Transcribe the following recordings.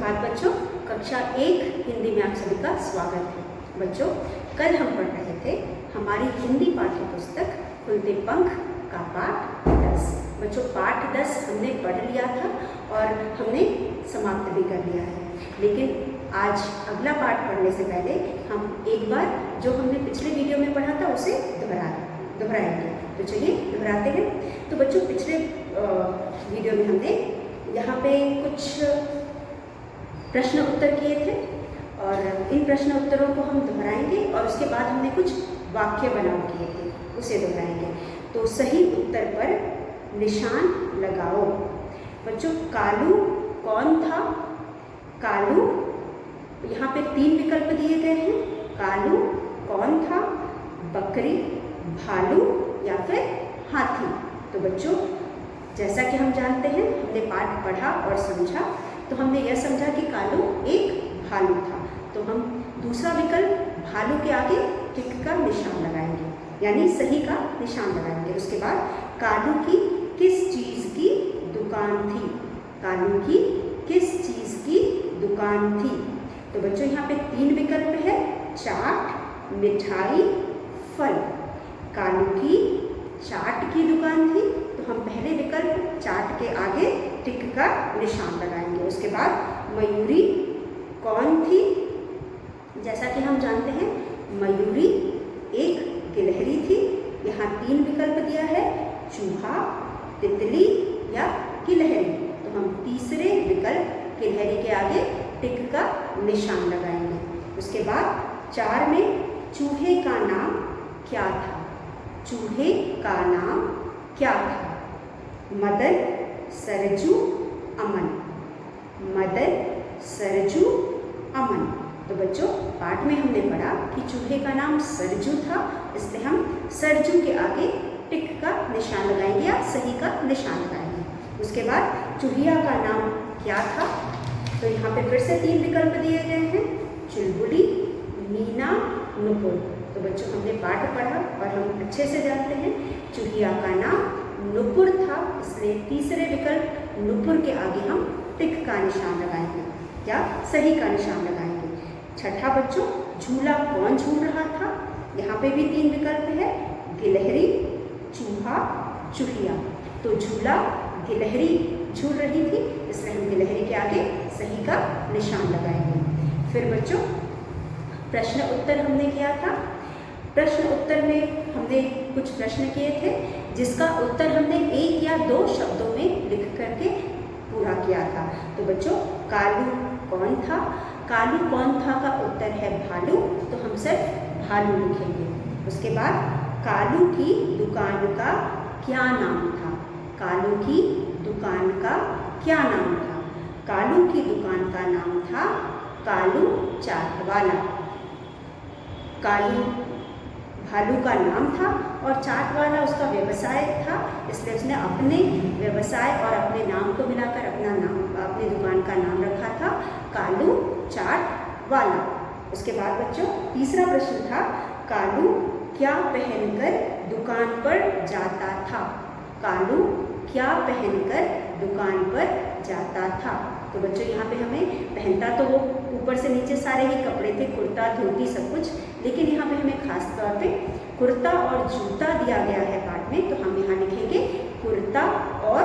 सुप्रभात बच्चों, कक्षा 1 हिंदी में आप सभी का स्वागत है। बच्चों, कल हम पढ़ रहे थे हमारी हिंदी पाठ्य पुस्तक खुलते पंख का पाठ 10। बच्चों, पाठ 10 हमने पढ़ लिया था और हमने समाप्त भी कर लिया है, लेकिन आज अगला पाठ पढ़ने से पहले हम एक बार जो हमने पिछले वीडियो में पढ़ा था उसे दोहराएंगे। तो चलिए दोहराते हैं। तो बच्चों, पिछले वीडियो में हमने यहाँ पे कुछ प्रश्न उत्तर किए थे और इन प्रश्न उत्तरों को हम दोहराएंगे और उसके बाद हमने कुछ वाक्य बनाव किए थे, उसे दोहराएंगे। तो सही उत्तर पर निशान लगाओ। बच्चों, कालू कौन था? कालू, यहाँ पे 3 विकल्प दिए गए हैं। कालू कौन था? बकरी, भालू या फिर हाथी। तो बच्चों, जैसा कि हम जानते हैं, हमने पाठ पढ़ा और समझा, तो हमने यह समझा कि कालू एक भालू था। तो हम दूसरा विकल्प भालू के आगे टिक का निशान लगाएंगे, यानी सही का निशान लगाएंगे। उसके बाद कालू की किस चीज़ की दुकान थी? कालू की किस चीज़ की दुकान थी? तो बच्चों, यहाँ पे 3 विकल्प है, चाट, मिठाई, फल। कालू की चाट की दुकान थी, तो हम पहले विकल्प चाट के आगे टिक का निशान लगाएंगे। उसके बाद मयूरी कौन थी? जैसा कि हम जानते हैं, मयूरी एक गिलहरी थी। यहाँ 3 विकल्प दिया है, चूहा, तितली या गिलहरी। तो हम तीसरे विकल्प गिलहरी के आगे टिक का निशान लगाएंगे। उसके बाद 4 में चूहे का नाम क्या था? चूहे का नाम क्या था? मदन, सरजू, अमन। मदन, सरजू, अमन। तो बच्चों, पाठ में हमने पढ़ा कि चूहे का नाम सरजू था, इसलिए हम सरजू के आगे टिक का निशान लगाएंगे या सही का निशान लगाएंगे। उसके बाद चूहिया का नाम क्या था? तो यहाँ पे फिर से 3 विकल्प दिए गए हैं, चुलबुली, मीना, नुपुर। तो बच्चों, हमने पाठ पढ़ा और हम अच्छे से जानते हैं चूहिया का नाम नुपुर था, इसलिए तीसरे विकल्प नुपुर के आगे हम टिक का निशान लगाएंगे या सही का निशान लगाएंगे। छठा बच्चों, झूला कौन झूल रहा था? यहाँ पे भी 3 विकल्प है, गिलहरी, चूहा, चूहिया। तो झूला गिलहरी झूल रही थी, इसलिए हम गिलहरी के आगे सही का निशान लगाएंगे। फिर बच्चों, प्रश्न उत्तर हमने किया था। प्रश्न उत्तर में हमने कुछ प्रश्न किए थे जिसका उत्तर हमने 1 या 2 शब्दों में लिख करके पूरा किया था। तो बच्चों, कालू कौन था? कालू कौन था का उत्तर है भालू, तो हम सिर्फ भालू लिखेंगे। उसके बाद कालू की दुकान का क्या नाम था? कालू की दुकान का क्या नाम था? कालू की दुकान का नाम था कालू चाट वाला। कालू भालू का नाम था और चाट वाला उसका व्यवसाय था, इसलिए उसने अपने व्यवसाय और अपने नाम को मिलाकर अपनी दुकान का नाम रखा था कालू चाट वाला। उसके बाद बच्चों, तीसरा प्रश्न था, कालू क्या पहनकर दुकान पर जाता था? कालू क्या पहनकर दुकान पर जाता था? तो बच्चों, यहाँ पे हमें पहनता तो वो ऊपर से नीचे सारे ही कपड़े थे, कुर्ता, धोती, सब कुछ, लेकिन यहाँ पे हमें खास तौर पे कुर्ता और जूता दिया गया है पाठ में, तो हम यहाँ लिखेंगे कुर्ता और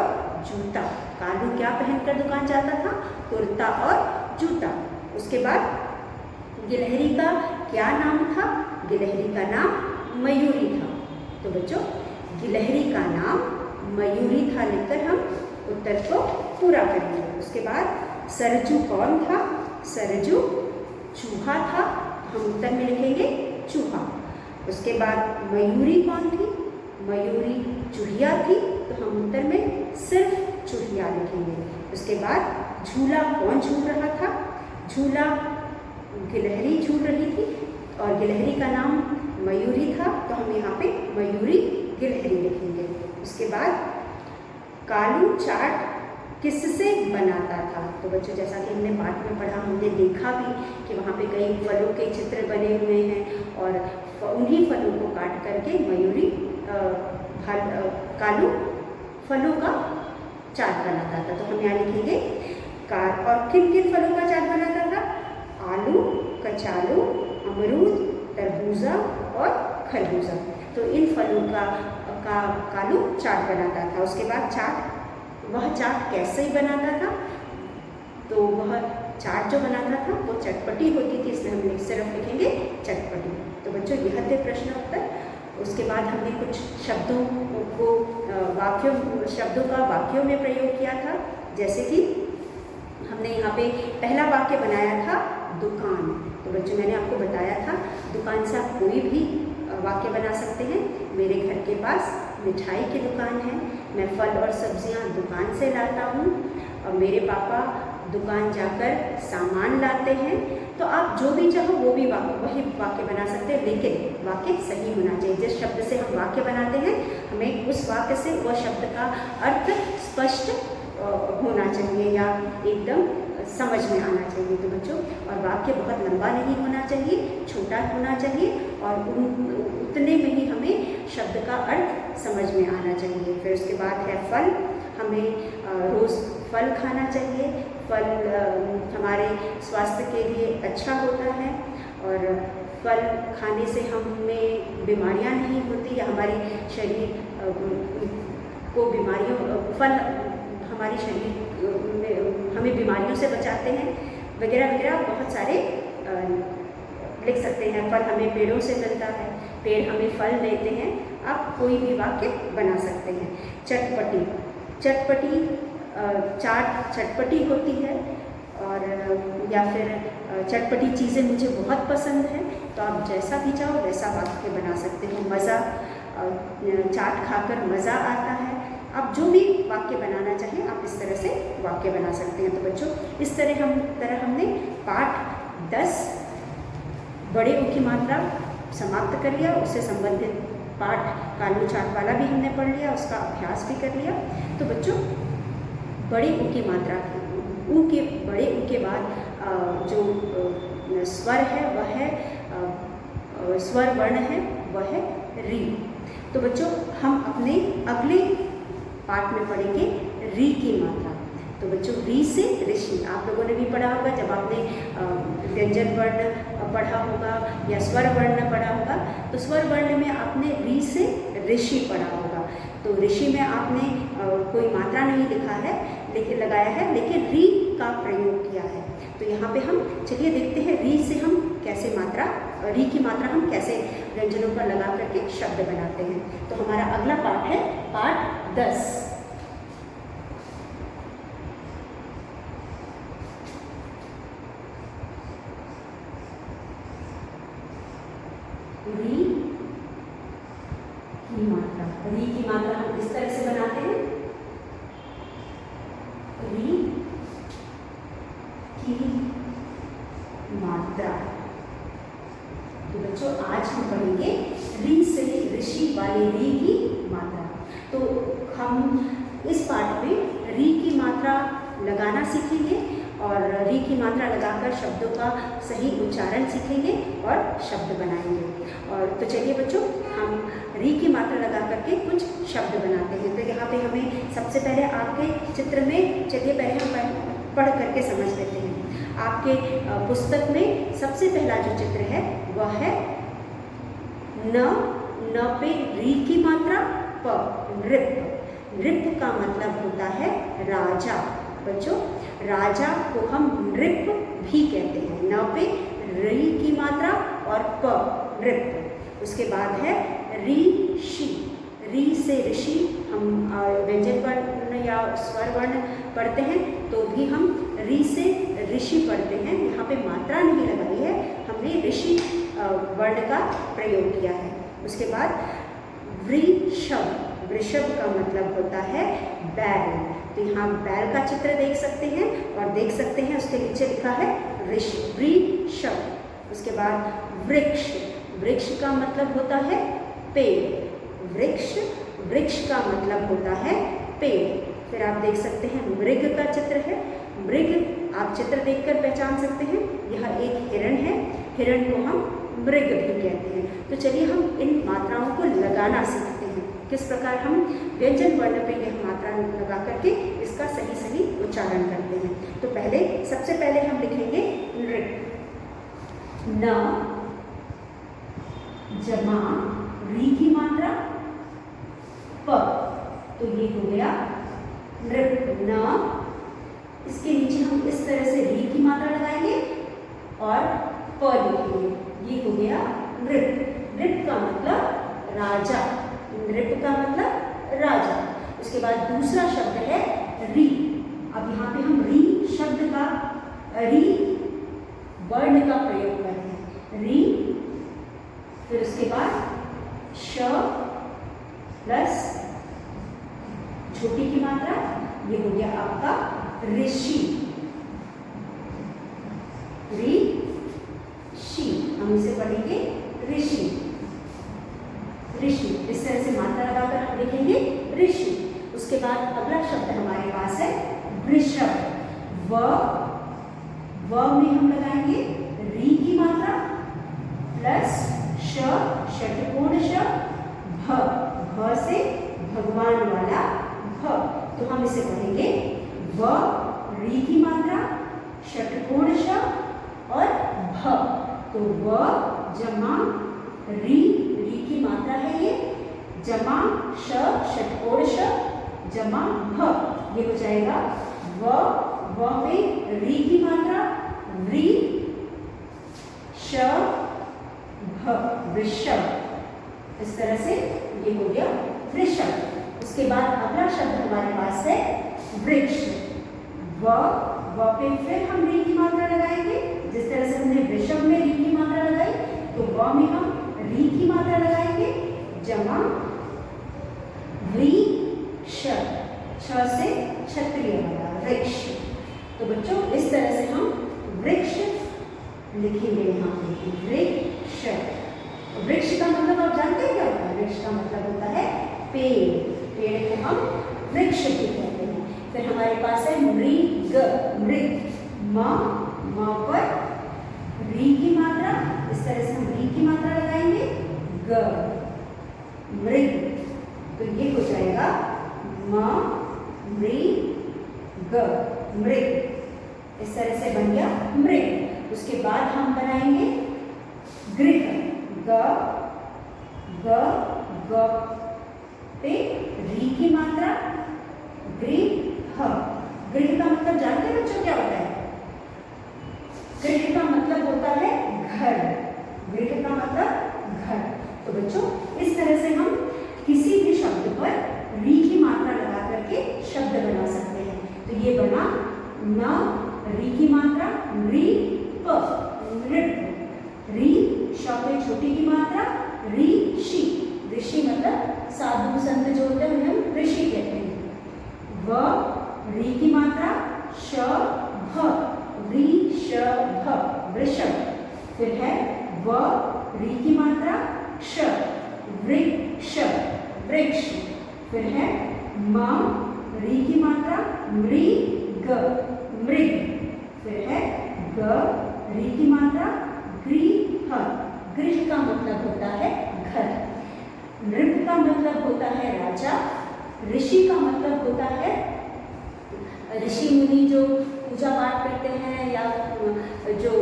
जूता। कालू क्या पहनकर दुकान जाता था? कुर्ता और जूता। उसके बाद गिलहरी का क्या नाम था? गिलहरी का नाम मयूरी था। तो बच्चों, गिलहरी का नाम मयूरी था लिखकर हम उत्तर को पूरा करेंगे। उसके बाद सरजू कौन था? सरजू चूहा था, हम उत्तर में लिखेंगे चूहा। उसके बाद मयूरी कौन थी? मयूरी चूहिया थी, तो हम उत्तर में सिर्फ चूहिया लिखेंगे। उसके बाद झूला कौन झूल रहा था? झूला गिलहरी झूल रही थी और गिलहरी का नाम मयूरी था, तो हम यहाँ पे मयूरी गिलहरी लिखेंगे। उसके बाद कालू चाट किससे बनाता था? तो बच्चों, जैसा कि हमने पाठ में पढ़ा, हमने देखा भी कि वहाँ पे कई फलों के चित्र बने हुए हैं और उन्हीं फलों को काट करके मयूरी कालू फलों का चाट बनाता था। तो हम यहाँ लिखेंगे और किन किन फलों का चाट बनाता था? आलू, कचालू, अमरूद, तरबूजा और खरबूजा। तो इन फलों का कालू चाट बनाता था। उसके बाद वह चाट कैसे ही बनाता था? तो वह चाट जो बनाता था वो चटपटी होती थी, इसलिए हम सिर्फ लिखेंगे चटपटी। तो बच्चों यह थे प्रश्न उत्तर। उसके बाद हमने कुछ शब्दों को शब्दों का वाक्यों में प्रयोग किया था। जैसे कि हमने यहाँ पे पहला वाक्य बनाया था दुकान। तो बच्चों मैंने आपको बताया था दुकान से आप कोई भी वाक्य बना सकते हैं। मेरे घर के पास मिठाई की दुकान है, मैं फल और सब्जियाँ दुकान से लाता हूँ, और मेरे पापा दुकान जाकर सामान लाते हैं। तो आप जो भी चाहो वो भी वही वाक्य बना सकते हैं, लेकिन वाक्य सही होना चाहिए। जिस शब्द से हम वाक्य बनाते हैं हमें उस वाक्य से वह शब्द का अर्थ स्पष्ट होना चाहिए या एकदम समझ में आना चाहिए। तो बच्चों, और वाक्य बहुत लंबा नहीं होना चाहिए, छोटा होना चाहिए, और उतने में ही हमें शब्द का अर्थ समझ में आना चाहिए। फिर उसके बाद है फल। हमें रोज़ फल खाना चाहिए। फल हमारे स्वास्थ्य के लिए अच्छा होता है, और फल खाने से हमें बीमारियां नहीं होती, या हमारी शरीर को फल हमारी शरीर में हमें बीमारियों से बचाते हैं, वगैरह वगैरह बहुत सारे लिख सकते हैं। फल हमें पेड़ों से मिलता है, पेड़ हमें फल देते हैं। आप कोई भी वाक्य बना सकते हैं। चटपटी चाट चटपटी होती है, और या फिर चटपटी चीज़ें मुझे बहुत पसंद हैं। तो आप जैसा भी चाहो वैसा वाक्य बना सकते हो। मज़ा, चाट खाकर मज़ा आता है। आप जो भी वाक्य बनाना चाहें आप इस तरह से वाक्य बना सकते हैं। तो बच्चों, इस तरह हमने पाठ 10 बड़े ऊ की मात्रा समाप्त कर लिया। उससे संबंधित पाठ कालू चाट वाला भी हमने पढ़ लिया, उसका अभ्यास भी कर लिया। तो बच्चों, बड़े ऊ की मात्रा बड़े ऊ के बाद जो स्वर है वह है स्वर वर्ण है वह है री। तो बच्चों, हम अपने अगले पाठ में पढ़ेंगे री की मात्रा। तो बच्चों, री से ऋषि आप लोगों ने भी पढ़ा होगा, जब आपने व्यंजन वर्ण पढ़ा होगा या स्वर वर्ण पढ़ा होगा, तो स्वर वर्ण में आपने री से ऋषि पढ़ा होगा। तो ऋषि में आपने कोई मात्रा नहीं लिखा है, लेकिन लगाया है, लेकिन री का प्रयोग किया है। तो यहाँ पे हम चलिए देखते हैं री से हम कैसे री की मात्रा हम कैसे व्यंजनों पर लगा करके शब्द बनाते हैं। तो हमारा अगला पाठ है पाठ 10। री की मात्रा। री की मात्रा हम इस तरह से बनाते हैं, री की मात्रा। तो बच्चों, आज हम पढ़ेंगे री से ऋषि वाले री की मात्रा। तो हम इस पाठ में री की मात्रा लगाना सीखेंगे, और री की मात्रा लगाकर शब्दों का सही उच्चारण सीखेंगे और शब्द बनाएंगे। और तो चलिए बच्चों, हम री की मात्रा लगा करके कुछ शब्द बनाते हैं। तो यहाँ पे हमें सबसे पहले आपके चित्र में, चलिए पहले हम पढ़ करके समझ लेते हैं। आपके पुस्तक में सबसे पहला जो चित्र है वह है न पे री की मात्रा प, नृप। नृप का मतलब होता है राजा। बच्चों, राजा को हम नृप भी कहते हैं। न पे री की मात्रा और प, नृप। उसके बाद है ऋषि। री से ऋषि हम व्यंजन वर्ण या स्वर वर्ण पढ़ते हैं तो भी हम री से ऋषि पढ़ते हैं। यहाँ पे मात्रा नहीं लगाई है, हमने ऋषि वर्ण का प्रयोग किया है। उसके बाद वृषभ। वृषभ का मतलब होता है बैल। तो यहाँ बैल का चित्र देख सकते हैं, और देख सकते हैं उसके नीचे लिखा है वृषभ। उसके बाद वृक्ष। वृक्ष का मतलब होता है पेड़। वृक्ष का मतलब होता है पेड़। फिर आप देख सकते हैं मृग का चित्र है। मृग आप चित्र देखकर पहचान सकते हैं, यह एक हिरण है। हिरण को हम मृग भी कहते हैं। तो चलिए हम इन मात्राओं को लगाना सीखते हैं, किस प्रकार हम व्यंजन वर्ण पे यह मात्रा लगा करके इस इसका सही सही उच्चारण करते हैं। तो सबसे पहले हम लिखेंगे नृप, न जमा री की मात्रा प, तो ये हो गया नृप न। इसके नीचे हम इस तरह से री की मात्रा लगाएंगे और प लिखेंगे, ये हो गया नृप। नृप का मतलब राजा, नृप का मतलब राजा। उसके बाद दूसरा शब्द है री। अब यहाँ पे हम री शब्द का, री वर्ण का प्रयोग करते हैं, री। फिर उसके बाद श प्लस छोटी की मात्रा, ये हो गया आपका ऋषि, ऋषि। हम इसे पढ़ेंगे ऋषि, ऋषि। इस तरह से मात्रा लगाकर हम लिखेंगे ऋषि। उसके बाद अगला शब्द हमारे पास है वृषभ। व में हम लगाएंगे री की मात्रा प्लस श, षट्कोण श, भ से भगवान वाला भ। तो हम इसे पढ़ेंगे व री की मात्रा षट्कोण श और भ। तो व जमा री, री की मात्रा है ये, जमा श, षट्कोण श, जमा भ, ये हो जाएगा व में री की मात्रा री श भ, वृषभ। इस तरह से ये हो गया वृषभ। उसके बाद अगला शब्द हमारे पास है वृक्ष। व पे फिर हम री की मात्रा लगाएंगे, जिस तरह से हमने वृषभ में री की मात्रा लगाई, तो व में हम री की मात्रा लगाएंगे, जमा वृक्ष, छ से क्षत्रिय वाला वृक्ष। तो बच्चों इस तरह से हम वृक्ष लिखेंगे यहाँ पे, वृक्ष। वृक्ष का मतलब आप जानते हैं क्या होता है? वृक्ष का मतलब होता है पेड़, पेड़ को हम वृक्ष भी कहते हैं। फिर हमारे पास है मृग, मृग, म पर री की मात्रा, इस तरह से हम री की मात्रा लगाएंगे, ग, मृग। तो ये हो जाएगा म मृग, मृग। इस तरह से बन गया मृग। उसके बाद हम बनाएंगे गृह। ग पे री की मात्रा, गृह। गृह का मतलब जानते हैं बच्चों क्या होता है? गृह का मतलब होता है घर, गृह का मतलब घर। तो बच्चों इस तरह से हम किसी भी शब्द पर री की मात्रा लगा करके शब्द बना सकते हैं। तो ये बना न री की मात्रा री प, नृप। री श पे छोटी की मात्रा ऋषि, ऋषि मतलब साधु संत जो होते हैं उन्हें हम ऋषि कहते हैं। व री की मात्रा श भ, ऋषभ, वृषभ। फिर है व री की मात्रा क्ष, वृक्ष, वृक्ष। फिर है म री की मात्रा मृग, मृग। फिर है ग री की मात्रा गृह, गृह का मतलब होता है घर। नृप का मतलब होता है राजा। ऋषि का मतलब होता है ऋषि मुनि जो पूजा पाठ करते हैं या जो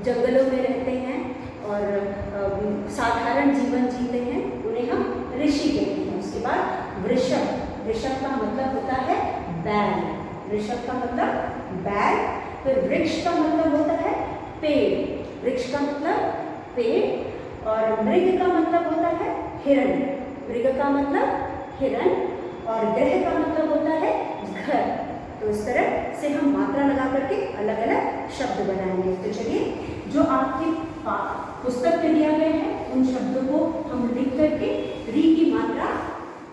जंगलों में रहते हैं और साधारण जीवन जीते हैं, उन्हें हम ऋषि कहते हैं। उसके बाद वृषभ, वृषभ का मतलब होता है बैल, वृषभ का मतलब बैल। फिर वृक्ष का मतलब होता है पेड़, वृक्ष का मतलब पेड़। और मृग का मतलब होता है हिरण, मृग का मतलब हिरण। और ग्रह का मतलब होता है घर। तो इस तरह से हम मात्रा लगा करके अलग अलग शब्द बनाएंगे। तो चलिए जो आपकी पुस्तक में दिया गया है उन शब्दों को हम लिख करके री की मात्रा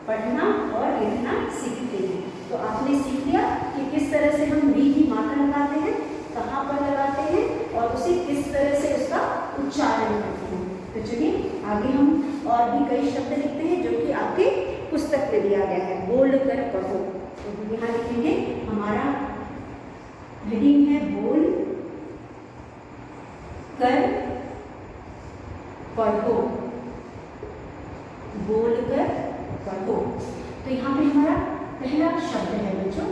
पढ़ना और लिखना सीखते हैं। तो आपने सीख लिया कि किस तरह से हम री की मात्रा लगाते हैं, कहाँ पर लगाते हैं और उसे किस तरह से उसका उच्चारण करते हैं। तो चलिए आगे हम और भी कई शब्द लिखते हैं जो कि आपके पुस्तक में दिया गया है। बोल कर पढ़ो, तो यहाँ लिखेंगे, हमारा हेडिंग है बोल कर पढ़ो, बोल कर पढ़ो। तो यहाँ पे हमारा पहला शब्द है बच्चों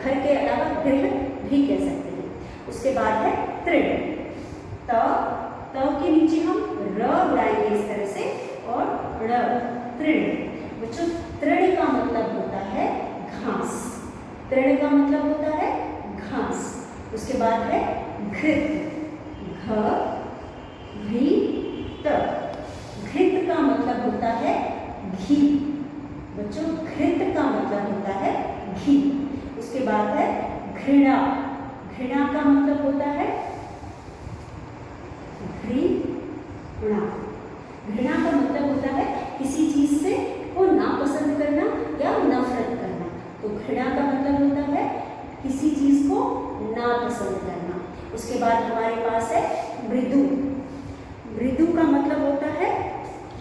घर के अलावा गृह भी कह सकते हैं। उसके बाद है तृण। त के नीचे हम र उड़ाएंगे इस तरह से और ड़, तृण। बच्चों तृण का मतलब होता है घास। तृण का मतलब होता है घास। उसके बाद है घृत। घ घी त। घृत का मतलब होता है घी। बच्चों घृत का मतलब होता है घी। उसके बाद है घृणा। घृणा का मतलब होता है घृणा। घृणा का मतलब होता है किसी चीज से को नापसंद करना या नफरत करना। तो घृणा का मतलब होता है किसी चीज को नापसंद करना। उसके बाद हमारे पास है मृदु। मृदु का मतलब होता है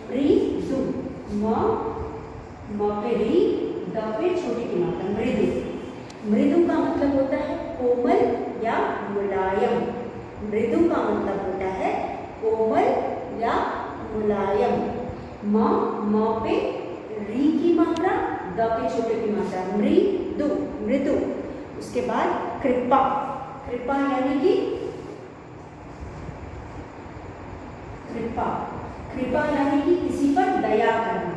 मृदु। म पे री, द पे छोटी की मात्रा, मृदु। मृदु का मतलब होता है कोमल या मुलायम। मृदु का मतलब होता है कोमल या मुलायम। म पे री की मात्रा, द पे छोटे की मात्रा, मृदु, मृदु। उसके बाद कृपा। कृपा यानी कि कृपा। कृपा यानी कि किसी पर दया करना।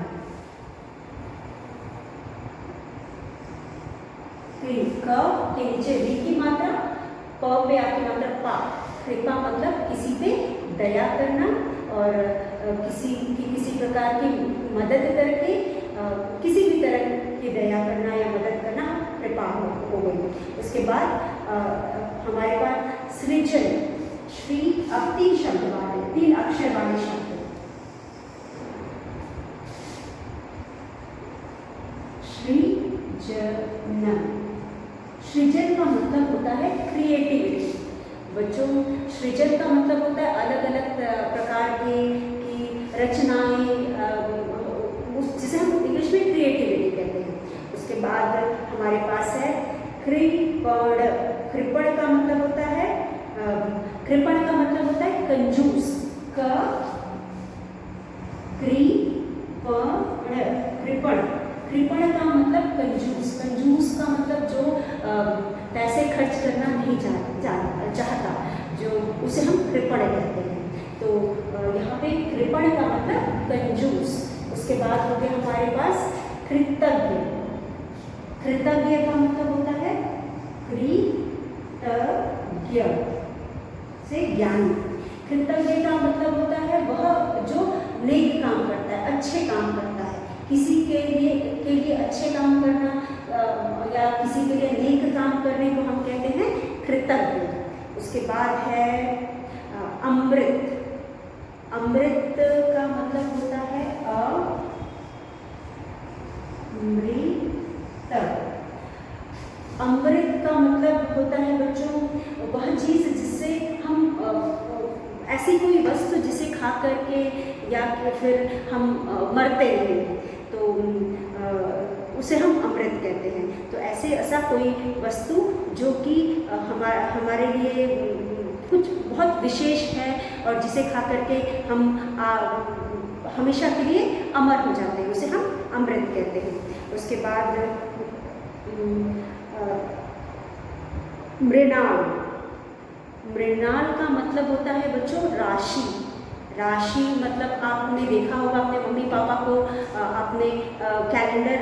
क के नीचे री की मात्रा, प पे आके मात्रा पा। कृपा मतलब किसी पे दया करना और किसी प्रकार की मदद करके किसी भी तरह की दया करना या मदद करना कृपा हो गई। उसके बाद हमारे पास सृजन। श्री अब 3 शब्द वाले, 3 अक्षर वाले शब्द। सृजन। सृजन का मतलब होता है क्रिएटिविटी। बच्चों सृजन का मतलब होता है अलग अलग प्रकार की रचनाएं, जिसे हम इंग्लिश में क्रिएटिविटी कहते हैं। उसके बाद हमारे पास है कृपण। कृपण का मतलब होता है कृपण का मतलब होता है कंजूस। कृपण। कृपण का मतलब कंजूस। कंजूस का मतलब जो पैसे खर्च करना नहीं चाहता, जो उसे हम कृपण कहते हैं। तो यहाँ पे कृपण का मतलब कंजूस। उसके बाद हो गया हमारे पास कृतज्ञ। कृतज्ञ का मतलब होता है कृतज्ञ से ज्ञानी। कृतज्ञ का मतलब होता है वह जो नेक काम करता है, अच्छे काम करता है। किसी के लिए अच्छे काम करना या किसी के लिए नेक काम करने को हम कहते हैं कृतज्ञ। उसके बाद है अमृत। अमृत का मतलब होता है अमृत। अमृत का मतलब होता है बच्चों वह चीज जिससे हम ऐसी कोई वस्तु जिसे खा करके या फिर हम मरते नहीं, तो उसे हम अमृत कहते हैं। तो ऐसा कोई वस्तु जो कि हमारे लिए कुछ बहुत विशेष है और जिसे खा करके हम हमेशा के लिए अमर हो जाते हैं, उसे हम अमृत कहते हैं। उसके बाद मृणाल। मृणाल का मतलब होता है बच्चों राशि। राशि मतलब आपने देखा होगा अपने मम्मी पापा को अपने कैलेंडर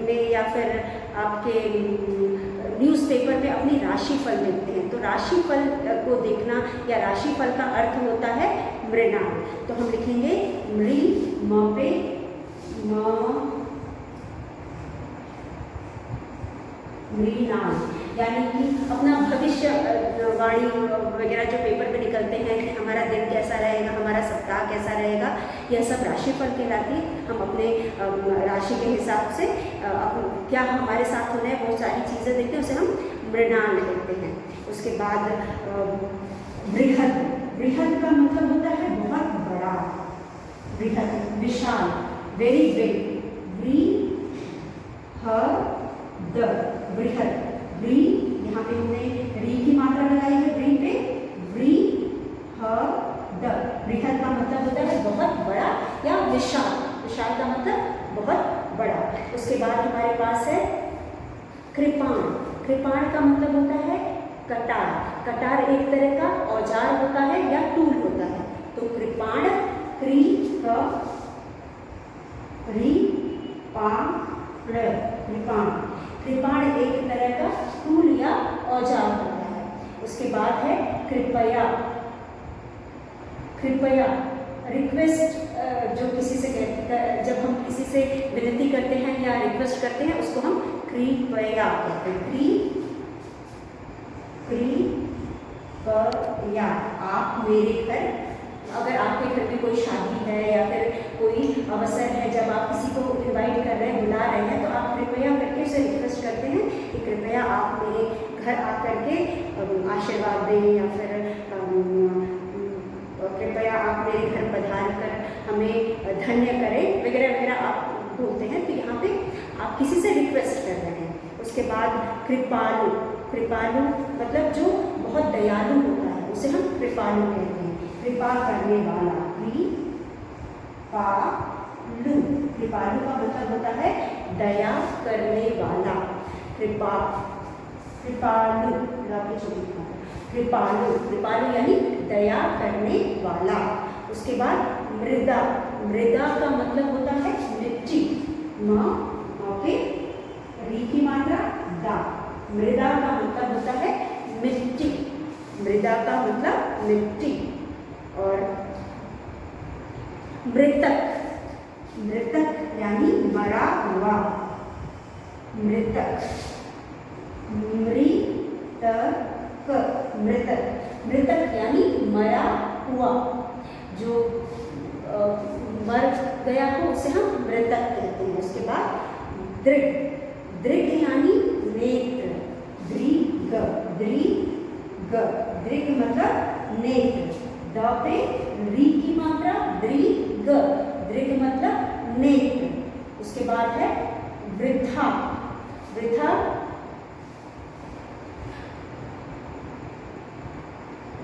में या फिर आपके न्यूज़पेपर में अपनी राशिफल देखते हैं। तो राशिफल को देखना या राशिफल का अर्थ होता है मृणाल। तो हम लिखेंगे मृ, म पे मृणाल, यानी कि अपना भविष्य वाणी वगैरह जो पेपर में निकलते हैं कि हमारा दिन कैसा रहेगा, हमारा सप्ताह कैसा रहेगा, यह सब राशिफल कहलाती है। हम अपने राशि के हिसाब से क्या हमारे साथ होना है वो सारी चीज़ें देखते हैं, उसे हम मृणाल कहते हैं। उसके बाद बृहद। बृहद का मतलब होता है बहुत बड़ा। बृहद विशाल, वेरी बिग। बृहद। ब्री, यहाँ पे हमने री की मात्रा लगाई है, ब्री पे बृहद। बृहद का मतलब होता है बहुत बड़ा या विशाल। विशाल का मतलब बहुत बड़ा। उसके बाद हमारे पास है कृपाण। कृपाण का मतलब होता है कटार। कटार एक तरह का औजार होता है या टूल होता है। तो कृपाण, कृपाण, कृपाण एक तरह का टूल या औजार होता है। उसके बाद है कृपया। कृपया रिक्वेस्ट, जो किसी से जब हम किसी से विनती करते हैं या रिक्वेस्ट करते हैं उसको हम कृपया कहते हैं। कृपया। आप मेरे घर, अगर आपके घर में कोई शादी है या फिर कोई अवसर है, जब आप किसी को इनवाइट कर रहे हैं, बुला रहे हैं, तो आप कृपया करके उसे रिक्वेस्ट करते हैं कि कृपया आप मेरे घर आकर के आशीर्वाद दें या फिर कृपया आप मेरे घर पधार कर हमें धन्य करें वगैरह वगैरह आप बोलते हैं। तो यहाँ पे आप किसी से रिक्वेस्ट कर रहे हैं। उसके बाद कृपालु। कृपालु मतलब जो बहुत दयालु होता है उसे हम कृपालु कहते हैं। कृपा करने वाला, कृपालु। कृपालु का मतलब होता है दया करने वाला। कृपालु, कृपालु, कृपालु यानी दया करने वाला। उसके बाद मृदा। मृदा का मतलब होता है मिट्टी। ओके, री की मात्रा दा। मृदा का मतलब होता है मिट्टी। मृदा का मतलब मिट्टी। और मृतक, मृतक यानी मरा हुआ। मृतक, मृतक, मृतक यानी मरा हुआ। जो मर गया हो उसे हम मृतक कहते हैं। उसके बाद दृढ़। दृढ़ यानी नेत्र। दृग, दृग मतलब नेत्र। द पे री की मात्रा दृग, दृग मतलब नेत्र। उसके बाद है वृथा। वृथा,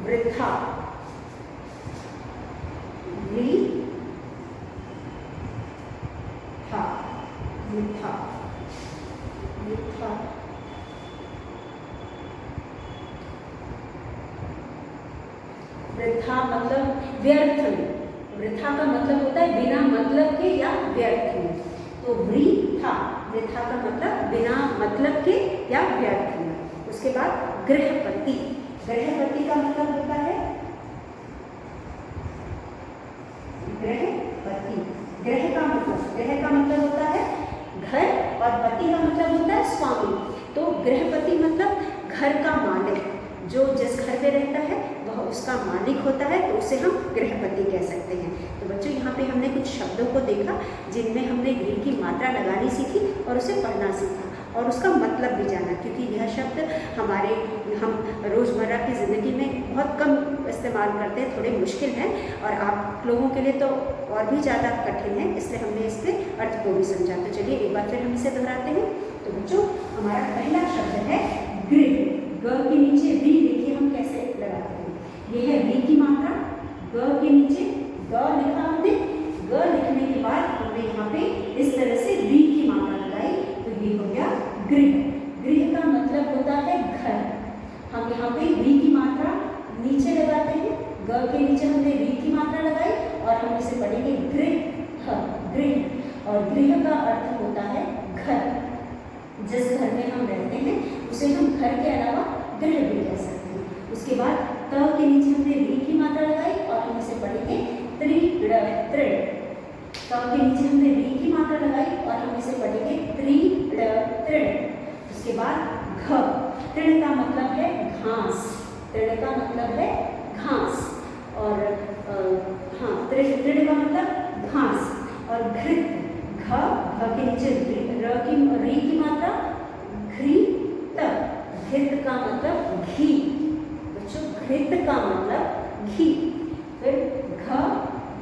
वृथा, वृथा, वृथा, वृथा मतलब व्यर्थ में। वृथा का मतलब होता है बिना मतलब के या व्यर्थ में। तो वृथा, वृथा का मतलब बिना मतलब के या व्यर्थ में। उसके बाद गृहपति। गृहपति का मतलब होता है गृहपति। ग्रह का मतलब होता है घर और पति का मतलब होता है स्वामी। तो गृहपति मतलब घर का मालिक, जो जिस घर में रहता है वह उसका मालिक होता है, तो उसे हम गृहपति कह सकते हैं। तो बच्चों यहाँ पे हमने कुछ शब्दों को देखा जिनमें हमने गृह की मात्रा लगानी सीखी और उसे पढ़ना सीखा और उसका मतलब भी जाना, क्योंकि यह शब्द हम रोज़मर्रा की ज़िंदगी में बहुत कम इस्तेमाल करते हैं, थोड़े मुश्किल हैं और आप लोगों के लिए तो और भी ज़्यादा कठिन है, इसलिए हमने इसके अर्थ को भी समझा। तो चलिए एक बार फिर हम इसे दोहराते हैं। तो बच्चों हमारा पहला शब्द है गृह। ग के नीचे री, देखिए हम कैसे लगाते हैं। ये है री की मात्रा, ग के नीचे ग लिखा हमने। ग लिखने के बाद हमने यहाँ पे इस तरह से री की मात्रा लगाई, तो ये हो गया गृह। गृह का मतलब होता है घर। हम यहाँ पे री की मात्रा नीचे लगाते हैं, ग के नीचे हमने री की मात्रा लगाई और हम इसे पढ़ेंगे गृह। गृह, और गृह का अर्थ होता है घर। जिस घर में हम रहते हैं उसे हम घर के अलावा गृह भी कह सकते हैं। उसके बाद त के नीचे हमने री की मात्रा लगाई और हम इसे पढ़ेंगे त्रिड़। त के नीचे हमने री की मात्रा लगाई और हम इसे पढ़ेंगे त्रिड़। उसके बाद घ। तृण का मतलब है घास। तृण का मतलब है घास। और तृण का मतलब घास। और घृत। घ के नीचे री की मात्रा घृत। घृत का मतलब घी। बच्चों घृत का मतलब घी। फिर घ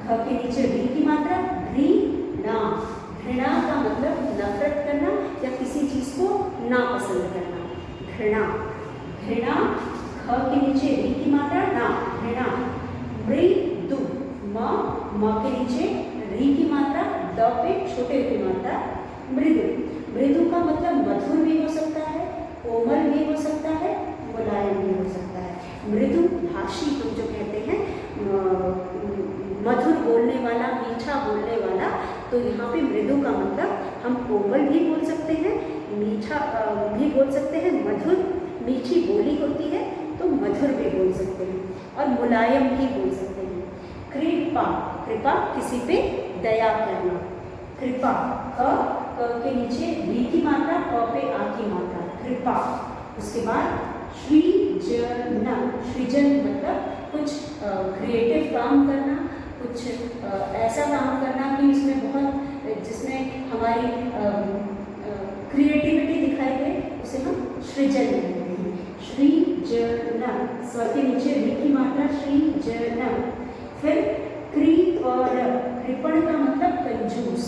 के नीचे री की मात्रा घृणा। घृणा का मतलब नफरत करना या किसी चीज को नापसंद करना। घृणा। घृणा, ख के नीचे री की मात्रा ना, घृणा। मृदु। म के नीचे री की मात्रा, द पे छोटे की मात्रा मृदु। मृदु का मतलब मधुर भी हो सकता है, कोमल भी हो सकता है, मुलायम भी हो सकता है। मृदु भाषी हम जो कहते हैं, मधुर बोलने वाला, मीठा बोलने वाला, तो यहाँ पे मृदु का मतलब हम कोमल भी बोल सकते हैं, मीठा भी बोल सकते हैं, मधुर मीठी बोली होती है तो मधुर भी बोल सकते हैं, और मुलायम भी बोल सकते हैं। कृपा, कृपा किसी पे दया करना। कृपा, क के नीचे री की मात्रा, प पे आ की मात्रा, कृपा। उसके बाद सृजन, सृजन मतलब कुछ क्रिएटिव काम करना, कुछ ऐसा काम करना कि जिसमें हमारी क्रिएटिविटी दिखाई दे, उसे हम सृजन कहते हैं। सृजन, स्वर के नीचे री की मात्रा, सृजन। फिर कृ और कृपण का मतलब कंजूस।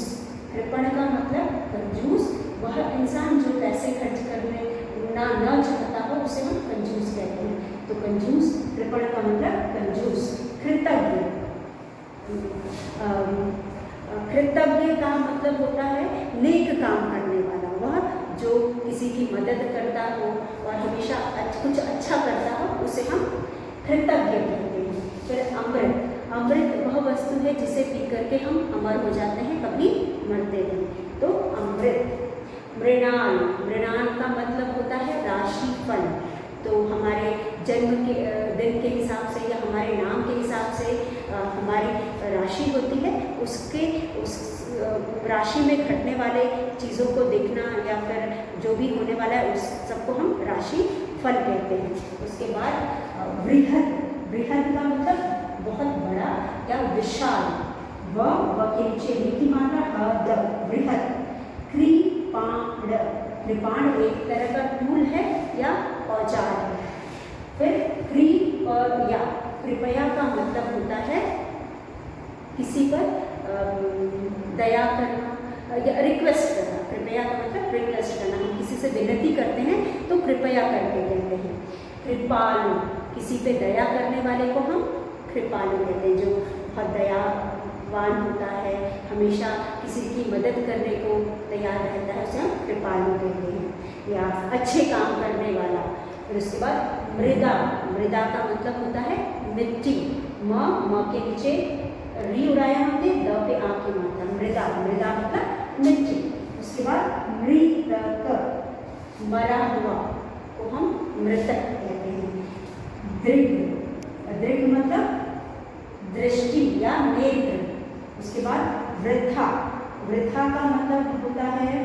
कृपण का मतलब कंजूस, वह इंसान जो पैसे खर्च करने न चाहता हो उसे हम कंजूस कहते हैं। तो कंजूस, कृपण का मतलब कंजूस। कृतज्ञ, कृतज्ञ का मतलब होता है नेक काम करने वाला, वह जो किसी की मदद करता हो और हमेशा कुछ अच्छा करता हो उसे हम कृतज्ञ कहते हैं। फिर अमृत, अमृत वह वस्तु है जिसे पी करके हम अमर हो जाते हैं, कभी मरते नहीं, तो अमृत। मृणाल, मृणाल का मतलब होता है राशिफल। तो हमारे जन्म के दिन के हिसाब से या हमारे नाम के हिसाब से हमारी राशि होती है, उस राशि में घटने वाले चीज़ों को देखना या फिर जो भी होने वाला है उस सबको हम राशि फल कहते हैं। उसके बाद बृहद, बृहद का मतलब बहुत बड़ा या विशाल, व के नीचे री की मात्रा, द, बृहद। कृपाण, कृपाण एक तरह का टूल है या औजार है। फिर कृ और या, कृपया का मतलब होता है किसी पर दया करना या रिक्वेस्ट करना। कृपया का मतलब रिक्वेस्ट करना, हम किसी से विनती करते हैं तो कृपया करके कहते हैं। कृपालु, किसी पे दया करने वाले को हम कृपालु कहते हैं, जो बहुत दयावान होता है, हमेशा किसी की मदद करने को तैयार रहता है, उसे हम कृपालु कहते हैं। या अच्छे काम करने वाला। फिर उसके बाद मृदा, मृदा का मतलब होता है मिट्टी। म के नीचे री उड़ाया हमने, द पे आ की मात्रा, मृदा, मृदा मतलब मिट्टी। उसके बाद मृतक, मरा हुआ को हम मृतक कहते हैं। दृढ़, दृढ़ मतलब दृष्टि या नेत्र। उसके बाद वृथा, वृथा का मतलब होता है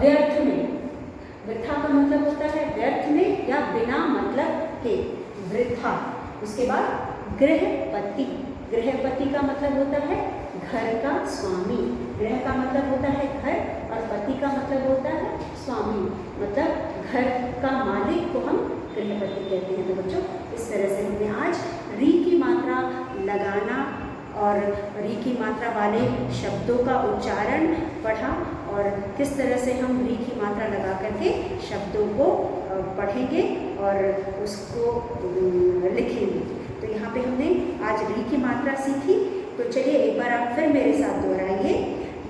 व्यर्थ में। वृथा का मतलब होता है व्यर्थ में या बिना मतलब के, वृथा। उसके बाद गृहपति, गृहपति का मतलब होता है घर का स्वामी। गृह का मतलब होता है घर और पति का मतलब होता है स्वामी, मतलब घर का मालिक को हम गृहपति कहते हैं। तो बच्चों, इस तरह से हमने आज री की मात्रा लगाना और री की मात्रा वाले शब्दों का उच्चारण पढ़ा और किस तरह से हम री की मात्रा लगा करके शब्दों को पढ़ेंगे और उसको लिखेंगे। तो यहाँ पे हमने आज री की मात्रा सीखी। तो चलिए एक बार आप फिर मेरे साथ दोहराइए।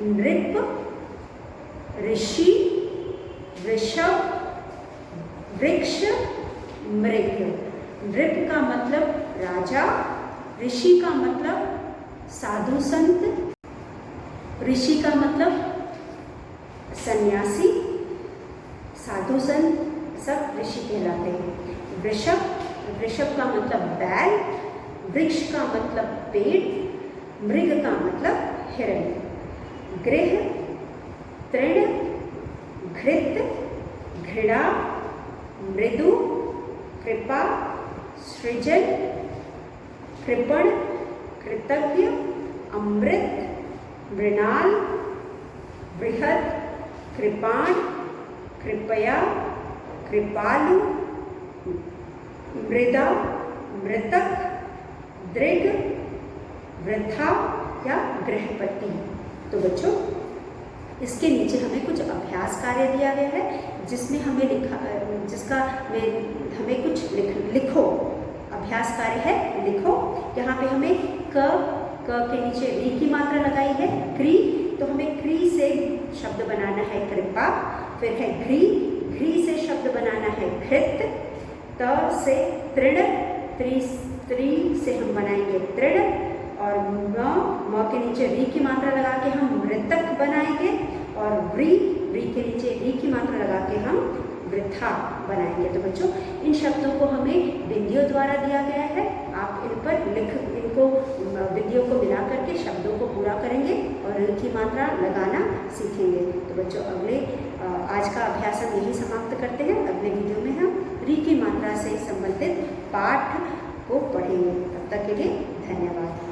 नृप, ऋषि, ऋषभ, वृक्ष, मृग। नृप का मतलब राजा, ऋषि का मतलब साधु संत, ऋषि का मतलब सन्यासी, साधु संत सब ऋषि कहलाते हैं। वृषभ, वृषभ का मतलब बैल, वृक्ष का मतलब पेड़, मृग का मतलब हिरण। गृह, तृण, घृत, घृणा, मृदु, कृपा, सृजन, कृपण, कृतज्ञ, अमृत, मृणाल, बृहद, कृपाण, कृपया, कृपालु, मृदा, मृतक, दृढ़, वृथा या गृहपति। तो बच्चों, इसके नीचे हमें कुछ अभ्यास कार्य दिया गया है जिसमें हमें हमें कुछ लिखो। अभ्यास कार्य है लिखो। यहाँ पे हमें क के नीचे री की मात्रा लगाई है, क्री, तो हमें क्री से शब्द बनाना है कृपा। फिर है घ्री, घृ से शब्द बनाना है घृत, त से तृण, त्री से हम बनाएंगे तृण, और म के नीचे री की मात्रा लगा के हम मृतक बनाएंगे, और व्री के नीचे री की मात्रा लगा के हम वृथा बनाएंगे। तो बच्चों इन शब्दों को हमें बिंदियों द्वारा दिया गया है। आप इन पर इनको बिंदियों को मिला करके शब्दों को पूरा करेंगे और इनकी मात्रा लगाना सीखेंगे। तो बच्चों आज का अभ्यास हम यही समाप्त करते हैं। अगले वीडियो में हम री की मात्रा से संबंधित पाठ को पढ़ेंगे। तब तक के लिए धन्यवाद।